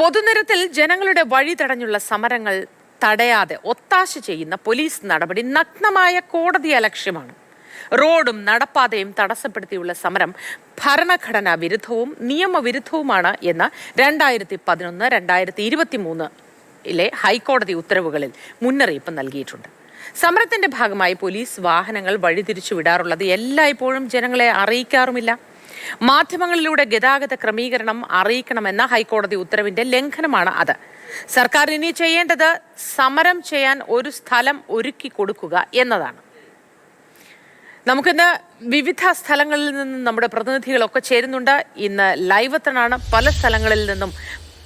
പൊതുനിരത്തിൽ ജനങ്ങളുടെ വഴി തടഞ്ഞുള്ള സമരങ്ങൾ തടയാതെ ഒത്താശ ചെയ്യുന്ന പോലീസ് നടപടി നഗ്നമായ കോടതി അലക്ഷ്യമാണ്. റോഡും നടപ്പാതയും തടസ്സപ്പെടുത്തിയുള്ള സമരം ഭരണഘടനാ വിരുദ്ധവും നിയമവിരുദ്ധവുമാണ് എന്ന് 2011, 2023 ഹൈക്കോടതി ഉത്തരവുകളിൽ മുന്നറിയിപ്പ് നൽകിയിട്ടുണ്ട്. സമരത്തിന്റെ ഭാഗമായി പോലീസ് വാഹനങ്ങൾ വഴിതിരിച്ചു വിടാറുള്ളത് എല്ലായ്പ്പോഴും ജനങ്ങളെ അറിയിക്കാറുമില്ല. മാധ്യമങ്ങളിലൂടെ ഗതാഗത ക്രമീകരണം അറിയിക്കണമെന്ന ഹൈക്കോടതി ഉത്തരവിന്റെ ലംഘനമാണ് അത്. സർക്കാർ ഇനി ചെയ്യേണ്ടത് സമരം ചെയ്യാൻ ഒരു സ്ഥലം ഒരുക്കി കൊടുക്കുക എന്നതാണ്. നമുക്കിന്ന് വിവിധ സ്ഥലങ്ങളിൽ നിന്നും നമ്മുടെ പ്രതിനിധികളൊക്കെ ചേരുന്നുണ്ട്. ഇന്ന് ലൈവ് എത്തനാണ്. പല സ്ഥലങ്ങളിൽ നിന്നും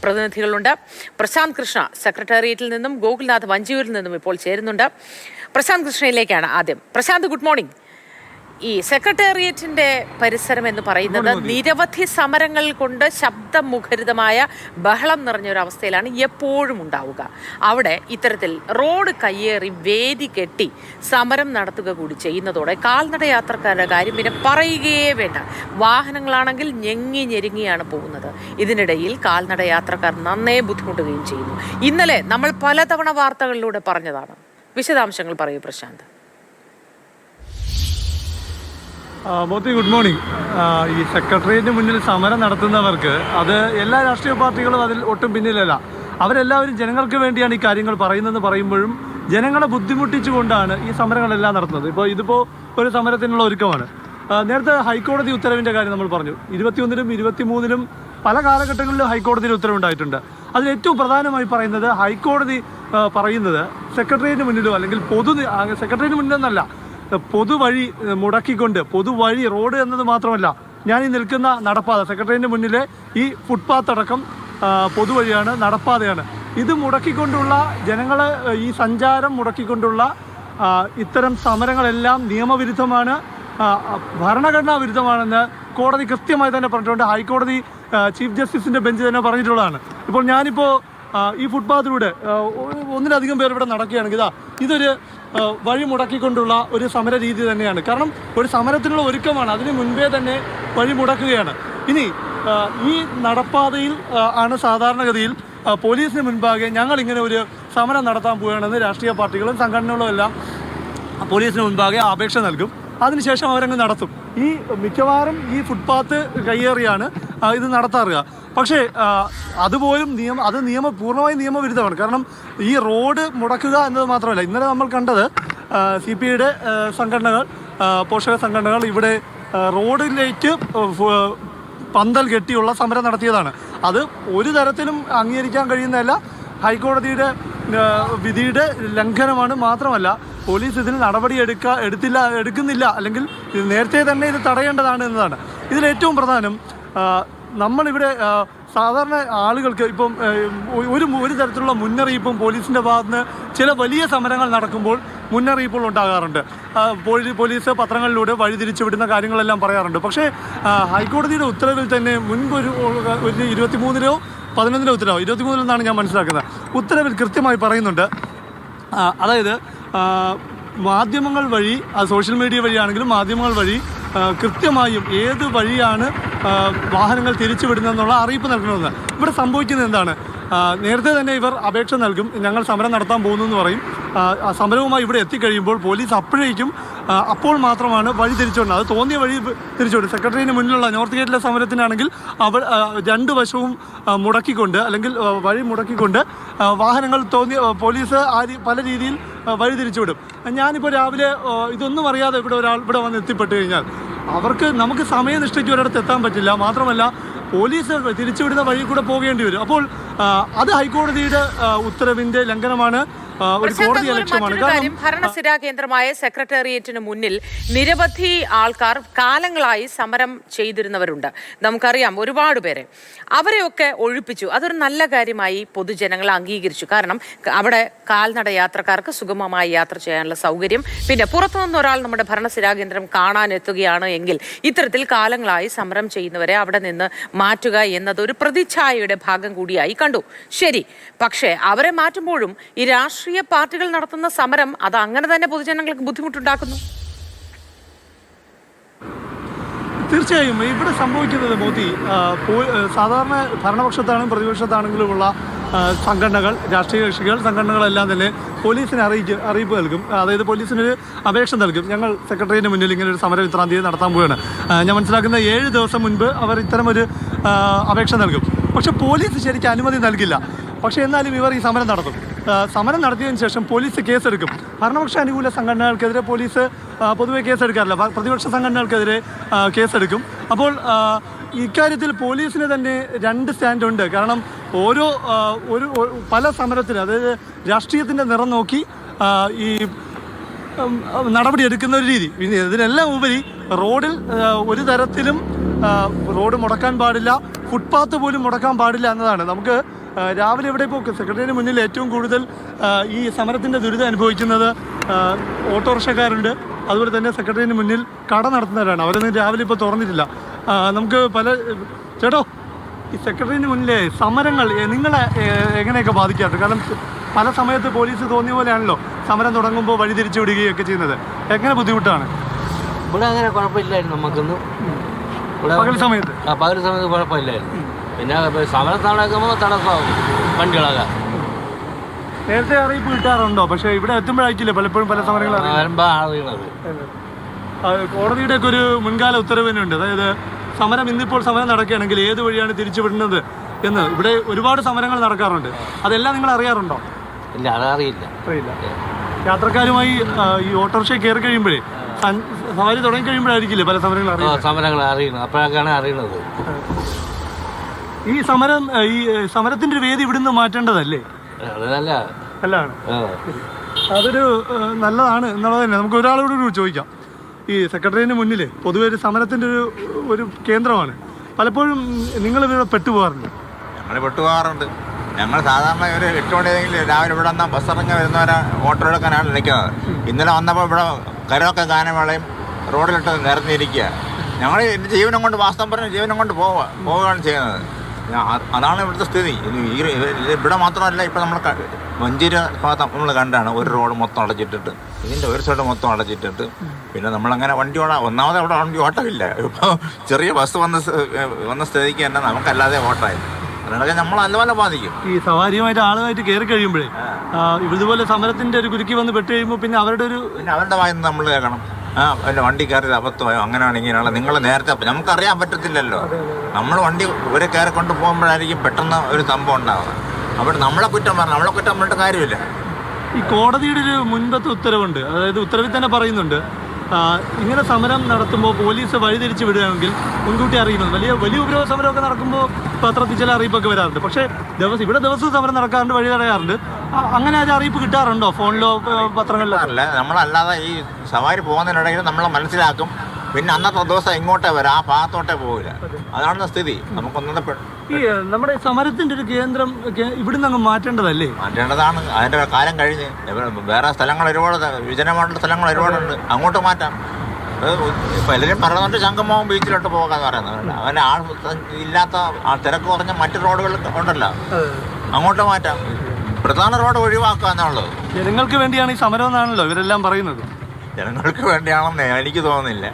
പ്രതിനിധികളുണ്ട്. പ്രശാന്ത് കൃഷ്ണ സെക്രട്ടേറിയറ്റിൽ നിന്നും, ഗോകുൽനാഥ് വഞ്ചിയൂരിൽ നിന്നും ഇപ്പോൾ ചേരുന്നുണ്ട്. പ്രശാന്ത് കൃഷ്ണയിലേക്കാണ് ആദ്യം. Prashant, good morning. ഈ സെക്രട്ടേറിയറ്റിന്റെ പരിസരം എന്ന് പറയുന്നത് നിരവധി സമരങ്ങൾ കൊണ്ട് ശബ്ദമുഖരിതമായ ബഹളം നിറഞ്ഞൊരവസ്ഥയിലാണ് എപ്പോഴും ഉണ്ടാവുക. അവിടെ ഇത്തരത്തിൽ റോഡ് കയ്യേറി വേദി കെട്ടി സമരം നടത്തുക കൂടി ചെയ്യുന്നതോടെ കാൽനട യാത്രക്കാരുടെ കാര്യം പിന്നെ പറയുകയേ വേണ്ട. വാഹനങ്ങളാണെങ്കിൽ ഞെങ്ങി ഞെരുങ്ങിയാണ് പോകുന്നത്. ഇതിനിടയിൽ കാൽനട യാത്രക്കാർ നന്നേ ബുദ്ധിമുട്ടുകയും ചെയ്യുന്നു. ഇന്നലെ നമ്മൾ പലതവണ വാർത്തകളിലൂടെ പറഞ്ഞതാണ്. വിശദാംശങ്ങൾ പറയൂ പ്രശാന്ത്. Moti, good morning. ഈ സെക്രട്ടേറിയറ്റിന് മുന്നിൽ സമരം നടത്തുന്നവർക്ക് അത് എല്ലാ രാഷ്ട്രീയ പാർട്ടികളും അതിൽ ഒട്ടും പിന്നിലല്ല. അവരെല്ലാവരും ജനങ്ങൾക്ക് വേണ്ടിയാണ് ഈ കാര്യങ്ങൾ പറയുന്നതെന്ന് പറയുമ്പോഴും ജനങ്ങളെ ബുദ്ധിമുട്ടിച്ചുകൊണ്ടാണ് ഈ സമരങ്ങളെല്ലാം നടത്തുന്നത്. ഇതിപ്പോൾ ഒരു സമരത്തിനുള്ള ഒരുക്കമാണ്. നേരത്തെ ഹൈക്കോടതി ഉത്തരവിൻ്റെ കാര്യം നമ്മൾ പറഞ്ഞു. 21-ലും 23-ലും പല കാലഘട്ടങ്ങളിലും ഹൈക്കോടതിയിൽ ഉത്തരവുണ്ടായിട്ടുണ്ട്. അതിൽ ഏറ്റവും പ്രധാനമായി പറയുന്നത് ഹൈക്കോടതി പറയുന്നത് സെക്രട്ടേറിയറ്റിന് മുന്നിലോ അല്ലെങ്കിൽ സെക്രട്ടേറിയറ്റിന് മുന്നിലെന്നല്ല, പൊതുവഴി മുടക്കിക്കൊണ്ട്, പൊതുവഴി റോഡ് എന്നത് മാത്രമല്ല, ഞാൻ ഈ നിൽക്കുന്ന നടപ്പാത, സെക്രട്ടേറിയറ്റിന് മുന്നിലെ ഈ ഫുട്പാത്ത് അടക്കം പൊതുവഴിയാണ്, നടപ്പാതയാണ്. ഇത് മുടക്കിക്കൊണ്ടുള്ള ജനങ്ങളെ ഈ സഞ്ചാരം മുടക്കിക്കൊണ്ടുള്ള ഇത്തരം സമരങ്ങളെല്ലാം നിയമവിരുദ്ധമാണ്, ഭരണഘടനാ വിരുദ്ധമാണെന്ന് കോടതി കൃത്യമായി തന്നെ പറഞ്ഞിട്ടുണ്ട്. ഹൈക്കോടതി ചീഫ് ജസ്റ്റിസിൻ്റെ ബെഞ്ച് തന്നെ പറഞ്ഞിട്ടുള്ളതാണ്. ഇപ്പോൾ ഞാനിപ്പോൾ ഈ ഫുട്പാത്തിലൂടെ ഒന്നിലധികം പേർ ഇവിടെ നടക്കുകയാണെങ്കിൽ ഇതൊരു വഴി മുടക്കിക്കൊണ്ടുള്ള ഒരു സമര രീതി തന്നെയാണ്. കാരണം ഒരു സമരത്തിനുള്ള ഒരുക്കമാണ്. അതിന് മുൻപേ തന്നെ വഴി മുടക്കുകയാണ്. ഇനി ഈ നടപ്പാതയിൽ ആണ് സാധാരണഗതിയിൽ പോലീസിന് മുൻപാകെ ഞങ്ങളിങ്ങനെ ഒരു സമരം നടത്താൻ പോവുകയാണെന്ന് രാഷ്ട്രീയ പാർട്ടികളും സംഘടനകളും എല്ലാം പോലീസിന് മുൻപാകെ അപേക്ഷ നൽകും. അതിനുശേഷം അവരങ്ങ് നടത്തും. ഈ മിക്കവാറും ഈ ഫുട്പാത്ത് കയ്യേറിയാണ് ഇത് നടത്താറുക. പക്ഷേ അതുപോലും പൂർണ്ണമായും നിയമവിരുദ്ധമാണ്. കാരണം ഈ റോഡ് മുടക്കുക എന്നത് മാത്രമല്ല, ഇന്നലെ നമ്മൾ കണ്ടത് CPIയുടെ സംഘടനകൾ, പോഷക സംഘടനകൾ ഇവിടെ റോഡിലേക്ക് പന്തൽ കെട്ടിയുള്ള സമരം നടത്തിയതാണ്. അത് ഒരു തരത്തിലും അംഗീകരിക്കാൻ കഴിയുന്നതല്ല. ഹൈക്കോടതിയുടെ വിധിയുടെ ലംഘനമാണ്. മാത്രമല്ല പോലീസ് ഇതിന് നടപടി എടുക്കുന്നില്ല, അല്ലെങ്കിൽ നേരത്തെ തന്നെ ഇത് തടയേണ്ടതാണ് എന്നതാണ്. ഇതിലേറ്റവും പ്രധാനം, നമ്മളിവിടെ സാധാരണ ആളുകൾക്ക് ഇപ്പം ഒരു തരത്തിലുള്ള മുന്നറിയിപ്പും പോലീസിൻ്റെ ഭാഗത്തുനിന്ന് ചില വലിയ സമരങ്ങൾ നടക്കുമ്പോൾ മുന്നറിയിപ്പുകൾ ഉണ്ടാകാറുണ്ട്. പോലീസ് പത്രങ്ങളിലൂടെ വഴിതിരിച്ചു വിടുന്ന കാര്യങ്ങളെല്ലാം പറയാറുണ്ട്. പക്ഷേ ഹൈക്കോടതിയുടെ ഉത്തരവിൽ തന്നെ മുൻപ് ഒരു 23-ലോ 11-ലോ ഉത്തരവോ, 23-ൽ നിന്നാണ് ഞാൻ മനസ്സിലാക്കുന്നത്, ഉത്തരവിൽ കൃത്യമായി പറയുന്നുണ്ട്. അതായത് മാധ്യമങ്ങൾ വഴി, സോഷ്യൽ മീഡിയ വഴിയാണെങ്കിലും മാധ്യമങ്ങൾ വഴി കൃത്യമായും ഏത് വഴിയാണ് വാഹനങ്ങൾ തിരിച്ചുവിടുന്നതെന്നുള്ള അറിയിപ്പ് നൽകണമെന്ന്. ഇവിടെ സംഭവിക്കുന്നത് എന്താണ്? നേരത്തെ തന്നെ ഇവർ അപേക്ഷ നൽകും, ഞങ്ങൾ സമരം നടത്താൻ പോകുന്നു എന്ന് പറയും. സമരവുമായി ഇവിടെ എത്തിക്കഴിയുമ്പോൾ പോലീസ് അപ്പോൾ മാത്രമാണ് വഴി തിരിച്ചുവിടുന്നത്. അത് തോന്നിയ വഴി തിരിച്ചുവിടും. സെക്രട്ടറിയേറ്റിന് മുന്നിലുള്ള നോർത്ത് ഗേറ്റിലെ സമരത്തിനാണെങ്കിൽ രണ്ട് വശവും മുടക്കിക്കൊണ്ട്, അല്ലെങ്കിൽ വഴി മുടക്കിക്കൊണ്ട് വാഹനങ്ങൾ പോലീസ് പല രീതിയിൽ വഴി തിരിച്ചുവിടും. ഞാനിപ്പോൾ രാവിലെ ഇതൊന്നും അറിയാതെ ഇവിടെ വന്ന് എത്തിപ്പെട്ട് കഴിഞ്ഞാൽ നമുക്ക് സമയനിഷ്ഠയ്ക്ക് ഒരിടത്ത് എത്താൻ പറ്റില്ല. മാത്രമല്ല പോലീസ് തിരിച്ചുവിടുന്ന വഴി കൂടെ പോകേണ്ടി വരും. അപ്പോൾ അത് ഹൈക്കോടതിയുടെ ഉത്തരവിന്റെ ലംഘനമാണ്, ഒരു കോടതി അലക്ഷ്യമാണ്. ഭരണസിരാ കേന്ദ്രമായ സെക്രട്ടേറിയറ്റിന് മുന്നിൽ നിരവധി ആൾക്കാർ കാലങ്ങളായി സമരം ചെയ്തിരുന്നവരുണ്ട്. നമുക്കറിയാം ഒരുപാട് പേരെ. അവരെയൊക്കെ ഒഴിപ്പിച്ചു. അതൊരു നല്ല കാര്യമായി പൊതുജനങ്ങൾ അംഗീകരിച്ചു. കാരണം അവിടെ കാൽനട യാത്രക്കാർക്ക് സുഗമമായി യാത്ര ചെയ്യാനുള്ള സൗകര്യം, പിന്നെ പുറത്തുനിന്ന് ഒരാൾ നമ്മുടെ ഭരണസിരാ കേന്ദ്രം കാണാനെത്തുകയാണ് എങ്കിൽ ഇത്തരത്തിൽ കാലങ്ങളായി സമരം ചെയ്യുന്നവരെ അവിടെ നിന്ന് മാറ്റുക എന്നതൊരു പ്രതിച്ഛായയുടെ ഭാഗം കൂടിയായി കണ്ടു. ശരി, പക്ഷേ അവരെ മാറ്റുമ്പോഴും ഈ രാഷ്ട്രീയ പാർട്ടികൾ നടത്തുന്ന സമരം അത് അങ്ങനെ തന്നെ പൊതുജനങ്ങൾക്ക് ബുദ്ധിമുട്ടുണ്ടാക്കുന്നു. തീർച്ചയായും ഇവിടെ സംഭവിക്കുന്നത് മോദി സാധാരണ ഭരണപക്ഷത്താണെങ്കിലും പ്രതിപക്ഷത്താണെങ്കിലുമുള്ള സംഘടനകൾ, രാഷ്ട്രീയ കക്ഷികൾ, സംഘടനകളെല്ലാം തന്നെ പോലീസിന് അറിയിപ്പ് നൽകും. അതായത് പോലീസിനൊരു അപേക്ഷ നൽകും. ഞങ്ങൾ സെക്രട്ടറിയേറ്റിന് മുന്നിൽ ഇങ്ങനെ ഒരു സമരം ഇത്രാം തീയതി നടത്താൻ പോവുകയാണ്. ഞാൻ മനസ്സിലാക്കുന്ന 7 ദിവസം മുൻപ് അവർ ഇത്തരമൊരു അപേക്ഷ നൽകും. പക്ഷേ പോലീസ് ശരിക്കും അനുമതി നൽകില്ല. പക്ഷേ എന്നാലും ഇവർ ഈ സമരം നടത്തും. സമരം നടത്തിയതിനു ശേഷം പോലീസ് കേസെടുക്കും. ഭരണപക്ഷ അനുകൂല സംഘടനകൾക്കെതിരെ പോലീസ് പൊതുവെ കേസെടുക്കാറില്ല, പ്രതിപക്ഷ സംഘടനകൾക്കെതിരെ കേസെടുക്കും. അപ്പോൾ ഇക്കാര്യത്തിൽ പോലീസിന് തന്നെ 2 സ്റ്റാൻഡുണ്ട്. കാരണം പല സമരത്തിന്, അതായത് രാഷ്ട്രീയത്തിൻ്റെ നിറം നോക്കി ഈ നടപടി എടുക്കുന്ന ഒരു രീതി. പിന്നെ ഇതിനെല്ലാം ഉപരി റോഡിൽ ഒരു തരത്തിലും റോഡ് മുടക്കാൻ പാടില്ല, ഫുട്പാത്ത് പോലും മുടക്കാൻ പാടില്ല എന്നതാണ്. നമുക്ക് രാവിലെ ഇവിടെ ഇപ്പോൾ സെക്രട്ടറിയേറ്റിന് മുന്നിൽ ഏറ്റവും കൂടുതൽ ഈ സമരത്തിൻ്റെ ദുരിതം അനുഭവിക്കുന്നത് ഓട്ടോറിക്ഷക്കാരുണ്ട്. അതുപോലെ തന്നെ സെക്രട്ടറിയേറ്റിന് മുന്നിൽ കട നടത്തുന്നവരാണ്. അവരൊന്നും രാവിലെ ഇപ്പോൾ തുറന്നിട്ടില്ല. നമുക്ക് ചേട്ടോ, ഈ സെക്രട്ടറിയേറ്റിന് മുന്നിലെ സമരങ്ങൾ നിങ്ങളെ എങ്ങനെയൊക്കെ ബാധിക്കാറുണ്ട്? കാരണം പല സമയത്ത് പോലീസ് തോന്നിയ പോലെയാണല്ലോ സമരം തുടങ്ങുമ്പോൾ വഴി തിരിച്ചു വിടുകയൊക്കെ ചെയ്യുന്നത്. എങ്ങനെ ബുദ്ധിമുട്ടാണ്? ഇവിടെ അങ്ങനെ കുഴപ്പമില്ലായിരുന്നു നമുക്കൊന്നും. പകൽ സമയത്ത് കുഴപ്പമില്ലായിരുന്നു. പിന്നെ സമരം നടക്കുമ്പോൾ തടസ്സമാകും വണ്ടികളൊക്കെ. നേരത്തെ അറിയിപ്പ് കിട്ടാറുണ്ടോ? പക്ഷേ ഇവിടെ എത്തുമ്പോഴായിരിക്കില്ലേ പലപ്പോഴും പല സമരങ്ങളും അറിയണത്. കോടതിയുടെ ഒക്കെ ഒരു മുൻകാല ഉത്തരവ് തന്നെയുണ്ട്. അതായത് ഇന്നിപ്പോൾ സമരം നടക്കുകയാണെങ്കിൽ ഏത് വഴിയാണ് തിരിച്ചുവിടുന്നത് എന്ന്. ഇവിടെ ഒരുപാട് സമരങ്ങൾ നടക്കാറുണ്ട്. അതെല്ലാം നിങ്ങൾ അറിയാറുണ്ടോ? ഇല്ല, അതറിയില്ല. യാത്രക്കാരുമായി ഈ ഓട്ടോറിക്ഷ കയറി കഴിയുമ്പോഴേ സവാരി തുടങ്ങി കഴിയുമ്പോഴായിരിക്കില്ലേ പല സമരങ്ങൾ അറിയുന്നത്. അപ്പോഴൊക്കെയാണ് അറിയുന്നത്. ഈ സമരത്തിന്റെ ഒരു വേദി ഇവിടുന്ന് മാറ്റേണ്ടതല്ലേ? നല്ലതാണ്. അതൊരു നല്ലതാണ് എന്നുള്ളത് തന്നെ. നമുക്ക് ഒരാളോട് ചോദിക്കാം. ഈ സെക്രട്ടറിയേറ്റിന് മുന്നിൽ പൊതുവെ ഒരു സമരത്തിൻ്റെ ഒരു കേന്ദ്രമാണ്. പലപ്പോഴും നിങ്ങൾ ഇവിടെ പെട്ടുപോകാറുണ്ട്? ഞങ്ങൾ പെട്ടുപോകാറുണ്ട്. ഞങ്ങൾ സാധാരണ ഒരു 8 മണിയെങ്കിലും രാവിലെ ഇവിടെ വന്നാൽ ബസ് ഇറങ്ങി വരുന്നവരെ ഓട്ടോ എടുക്കാനാണ് നിൽക്കുന്നത്. ഇന്നലെ വന്നപ്പോൾ ഇവിടെ കരോക്കെ ഗാനമേളയും റോഡിലിട്ട് നിരന്നിരിക്കുക. ഞങ്ങൾ എൻ്റെ ജീവനം കൊണ്ട്, വാസ്തവം പറഞ്ഞ ജീവനം കൊണ്ട് പോവുകയാണ് ചെയ്യുന്നത്. അതാണ് ഇവിടുത്തെ സ്ഥിതി. ഇവിടെ മാത്രമല്ല, ഇപ്പം നമ്മൾ മഞ്ചേരി ഭാഗത്ത് നമ്മൾ കണ്ടാണ് ഒരു റോഡ് മൊത്തം അടച്ചിട്ടിട്ട്, ഇതിൻ്റെ ഒരു സൈഡ് മൊത്തം അടച്ചിട്ടിട്ട്. പിന്നെ നമ്മളങ്ങനെ ഒന്നാമത് അവിടെ വണ്ടി ഓട്ടമില്ല. ഇപ്പോൾ ചെറിയ ബസ് വന്ന സ്ഥിതിക്ക് തന്നെ നമുക്കല്ലാതെ ഓട്ടമായി. അതിനൊക്കെ നമ്മൾ നല്ലപോലെ ബാധിക്കും. ഈ സവാരിയുമായിട്ട് ആളുമായിട്ട് കയറി കഴിയുമ്പോഴേ ഇതുപോലെ സമരത്തിൻ്റെ ഒരു കുരുക്കി വന്ന് പെട്ട് കഴിയുമ്പോൾ പിന്നെ അവരുടെ വായിന്ന് നമ്മൾ കേൾക്കണം, എൻ്റെ വണ്ടി കയറിയത് അബദ്ധമായോ, അങ്ങനെയാണ് ഇങ്ങനെയാണ്. നിങ്ങൾ നേരത്തെ നമുക്കറിയാൻ പറ്റത്തില്ലല്ലോ. നമ്മൾ വണ്ടി ഒരു കയറിക്കൊണ്ട് പോകുമ്പോഴായിരിക്കും പെട്ടെന്ന് ഒരു സംഭവം ഉണ്ടാവുക. അവിടെ നമ്മളെ കുറ്റം പറഞ്ഞിട്ട് കാര്യമില്ല. ഈ കോടതിയുടെ ഒരു മുൻപത്തെ ഉത്തരവുണ്ട്. അതായത് ഉത്തരവിൽ തന്നെ പറയുന്നുണ്ട്, ഇങ്ങനെ സമരം നടത്തുമ്പോൾ പോലീസ് വഴിതിരിച്ച് വിടുകയാണെങ്കിൽ മുൻകൂട്ടി അറിയുന്നത്. വലിയ ഉപരോധ സമരമൊക്കെ നടക്കുമ്പോൾ പത്രത്തിൽ ചില അറിയിപ്പൊക്കെ വരാറുണ്ട്. പക്ഷേ ഇവിടെ ദിവസവും സമരം നടക്കാറുണ്ട്, വഴി തടയാറുണ്ട്. അങ്ങനെ ഒരു അറിയിപ്പ് കിട്ടാറുണ്ടോ ഫോണിലോ പത്രങ്ങളിലോ? അല്ല, നമ്മളല്ലാതെ ഈ സവാരി പോകുന്നതിനിടയിൽ നമ്മളെ മനസ്സിലാക്കും. പിന്നെ അന്നത്തെ ദിവസം ഇങ്ങോട്ടേ വരാം, ആ ഭാഗത്തോട്ടേ പോകില്ല. അതാണ് സ്ഥിതി. നമുക്കൊന്നും ഈ നമ്മുടെ സമരത്തിന്റെ ഒരു കേന്ദ്രം ഇവിടുന്ന് അങ്ങ് മാറ്റേണ്ടതല്ലേ? മാറ്റേണ്ടതാണ്. അതിന്റെ കാലം കഴിഞ്ഞ് വേറെ സ്ഥലങ്ങൾ ഒരുപാട്, വിജനമായിട്ടുള്ള സ്ഥലങ്ങൾ ഒരുപാടുണ്ട്, അങ്ങോട്ട് മാറ്റാം. പലരും പറയുന്നുണ്ട് ശംഖുമുഖം ബീച്ചിലോട്ട് പോകാന്ന് പറയുന്നത്. അവൻ്റെ ഇല്ലാത്ത തിരക്ക് കുറഞ്ഞ മറ്റു റോഡുകൾ ഉണ്ടല്ലോ, അങ്ങോട്ട് മാറ്റാം. പ്രധാന റോഡ് ഒഴിവാക്കുക എന്നുള്ളത്. ജനങ്ങൾക്ക് വേണ്ടിയാണ് ഈ സമരം എന്നാണല്ലോ ഇവരെല്ലാം പറയുന്നത്. ജനങ്ങൾക്ക് വേണ്ടിയാണെന്ന് എനിക്ക് തോന്നുന്നില്ല.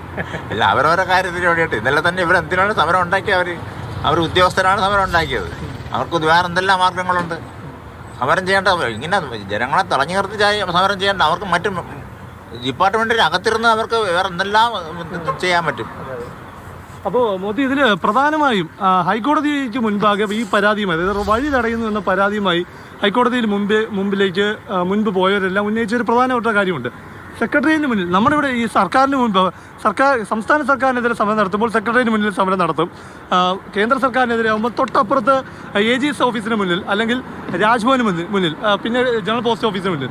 ഇല്ല, അവരവരുടെ കാര്യത്തിന് വേണ്ടിയിട്ട്. ഇന്നലെ തന്നെ ഇവരെന്തിനാണ് സമരം ഉണ്ടാക്കിയത്? അവർ ഉദ്യോഗസ്ഥരാണ് സമരം ഉണ്ടാക്കിയത്. അവർക്ക് വേറെ എന്തെല്ലാം മാർഗങ്ങളുണ്ട് സമരം ചെയ്യേണ്ട? ഇങ്ങനെ ജനങ്ങളെ തടഞ്ഞു നിർത്തി സമരം ചെയ്യേണ്ട. അവർക്ക് മറ്റു ഡിപ്പാർട്ട്മെൻറ്റിന് അകത്തിരുന്ന് അവർക്ക് വേറെ എന്തെല്ലാം ചെയ്യാൻ പറ്റും. അപ്പോൾ മോദി, ഇതിൽ പ്രധാനമായും ഹൈക്കോടതിക്ക് മുൻപാകെ ഈ പരാതിയുമായി, അതായത് വഴി തടയുന്നു എന്ന പരാതിയുമായി ഹൈക്കോടതിയിൽ മുൻപ് പോയവരെല്ലാം ഉന്നയിച്ച ഒരു പ്രധാനപ്പെട്ട കാര്യമുണ്ട്. സെക്രട്ടറിയേറ്റിന് മുന്നിൽ നമ്മുടെ ഇവിടെ ഈ സർക്കാരിന് മുൻപ് സംസ്ഥാന സർക്കാരിനെതിരെ സമരം നടത്തുമ്പോൾ സെക്രട്ടറിയേറ്റിന് മുന്നിൽ സമരം നടത്തും. കേന്ദ്ര സർക്കാരിനെതിരെ ആകുമ്പോൾ തൊട്ടപ്പുറത്ത് AGS ഓഫീസിന് മുന്നിൽ, അല്ലെങ്കിൽ രാജ്ഭവന് മുന്നിൽ, പിന്നെ ജനറൽ പോസ്റ്റ് ഓഫീസിന് മുന്നിൽ